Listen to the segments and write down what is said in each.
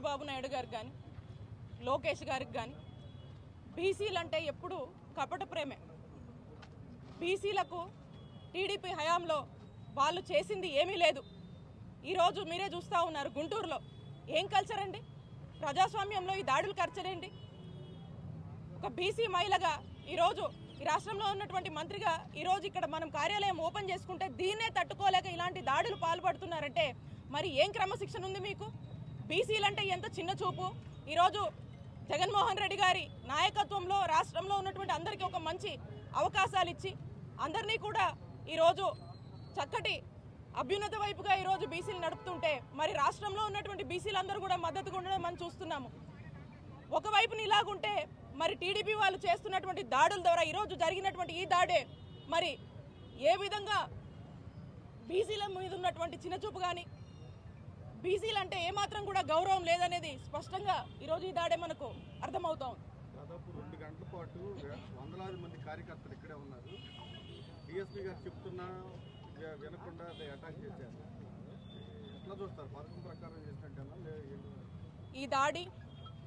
చంద్రబాబు నాయుడు గారికి కానీ లోకేష్ గారికి కానీ బీసీలు అంటే ఎప్పుడు కపట ప్రేమే. బీసీలకు టీడీపీ హయాంలో వాళ్ళు చేసింది ఏమీ లేదు. ఈరోజు మీరే చూస్తూ ఉన్నారు గుంటూరులో ఏం కల్చర్ అండి, ప్రజాస్వామ్యంలో ఈ దాడులు కల్చర్ ఏంటి? ఒక బీసీ మహిళగా ఈరోజు ఈ రాష్ట్రంలో ఉన్నటువంటి మంత్రిగా ఈరోజు ఇక్కడ మనం కార్యాలయం ఓపెన్ చేసుకుంటే దీన్నే తట్టుకోలేక ఇలాంటి దాడులు పాల్పడుతున్నారంటే మరి ఏం క్రమశిక్షణ ఉంది మీకు? బీసీలంటే ఎంత చిన్న చూపు. ఈరోజు జగన్మోహన్ రెడ్డి గారి నాయకత్వంలో రాష్ట్రంలో ఉన్నటువంటి అందరికీ ఒక మంచి అవకాశాలు ఇచ్చి అందరినీ కూడా ఈరోజు చక్కటి అభ్యున్నత వైపుగా ఈరోజు బీసీలు నడుపుతుంటే మరి రాష్ట్రంలో ఉన్నటువంటి బీసీలందరూ కూడా మద్దతుగా ఉండడం మనం చూస్తున్నాము. ఒకవైపుని ఇలాగుంటే మరి టీడీపీ వాళ్ళు చేస్తున్నటువంటి దాడుల ద్వారా ఈరోజు జరిగినటువంటి ఈ దాడే మరి ఏ విధంగా బీసీల మీద ఉన్నటువంటి చిన్నచూపు కానీ బీసీలు అంటే ఏమాత్రం కూడా గౌరవం లేదనేది స్పష్టంగా ఈరోజు ఈ దాడే మనకు అర్థమవుతా ఉంది. దాదాపు 2 గంటల పాటు వందలాది మంది కార్యకర్తలు ఇక్కడే ఉన్నారు. డిఎస్పీ గారు చెప్తున్నా వినకుండా అటాక్ చేశారు. ఎట్లా చూస్తారు? పథకం ప్రకారం చేసినట్టేనా? ఈ దాడి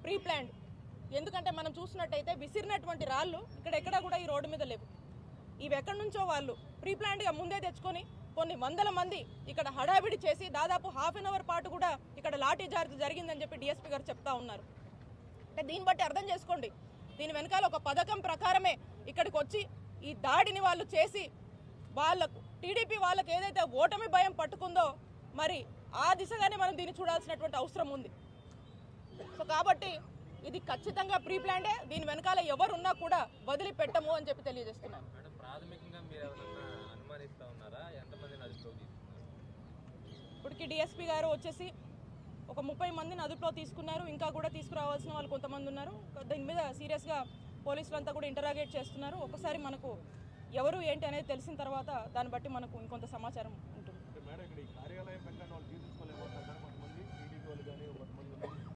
ప్రీ ప్లాన్డ్. ఎందుకంటే మనం చూసినట్టయితే విసిరినటువంటి రాళ్ళు ఇక్కడెక్కడ కూడా ఈ రోడ్డు మీద లేవు. ఇవి ఎక్కడి నుంచో వాళ్ళు ప్రీ ప్లాన్డ్గా ముందే తెచ్చుకొని కొన్ని వందల మంది ఇక్కడ హడావిడి చేసి దాదాపు ½ అన్ అవర్ పాటు కూడా ఇక్కడ లాఠీ చార్జ్ జరిగిందని చెప్పి డిఎస్పీ గారు చెప్తా ఉన్నారు. అంటే దీన్ని బట్టి అర్థం చేసుకోండి, దీని వెనకాల ఒక పథకం ప్రకారమే ఇక్కడికి వచ్చి ఈ దాడిని వాళ్ళు చేసి వాళ్ళకు టీడీపీ వాళ్ళకి ఏదైతే ఓటమి భయం పట్టుకుందో మరి ఆ దిశగానే మనం దీన్ని చూడాల్సినటువంటి అవసరం ఉంది. సో కాబట్టి ఇది ఖచ్చితంగా ప్రీ ప్లాన్డే. దీని వెనకాల ఎవరున్నా కూడా వదిలిపెట్టము అని చెప్పి తెలియజేస్తున్నాను. ఇప్పటికి డిఎస్పీ గారు వచ్చేసి ఒక 30 మందిని అదుపులో తీసుకున్నారు. ఇంకా కూడా తీసుకురావాల్సిన వాళ్ళు కొంతమంది ఉన్నారు. దీని మీద సీరియస్గా పోలీసులంతా కూడా ఇంటరాగేట్ చేస్తున్నారు. ఒకసారి మనకు ఎవరు ఏంటి అనేది తెలిసిన తర్వాత దాన్ని బట్టి మనకు ఇంకొంత సమాచారం ఉంటుంది.